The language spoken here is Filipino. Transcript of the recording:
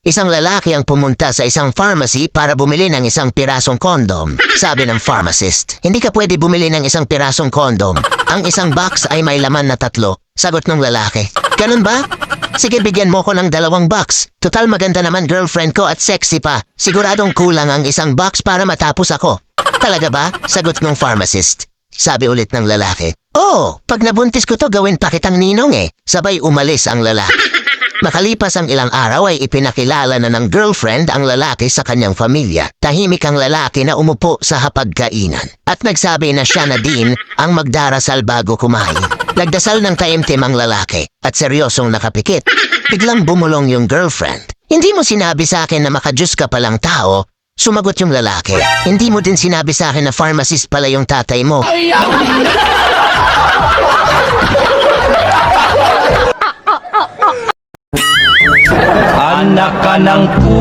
Isang lalaki ang pumunta sa isang pharmacy para bumili ng isang pirasong kondom. Sabi ng pharmacist, hindi ka pwede bumili ng isang pirasong kondom. Ang isang box ay may laman na 3. Sagot ng lalaki, ganun ba? Sige, bigyan mo ko ng 2 box. Total maganda naman girlfriend ko at sexy pa. Siguradong kulang ang isang box para matapos ako. Talaga ba? Sagot ng pharmacist. Sabi ulit ng lalaki, oh, pag nabuntis ko to gawin pa kitang ninong eh. Sabay umalis ang lalaki. Makalipas ang ilang araw ay ipinakilala na ng girlfriend ang lalaki sa kanyang pamilya. Tahimik ang lalaki na umupo sa hapagkainan. At nagsabi na siya na din ang magdarasal bago kumain. Nagdasal ng taimtim ang lalaki at seryosong nakapikit. Biglang bumulong yung girlfriend. Hindi mo sinabi sa akin na makajus ka palang tao? Sumagot yung lalaki. Hindi mo din sinabi sa akin na pharmacist pala yung tatay mo. Anak ka ng pu.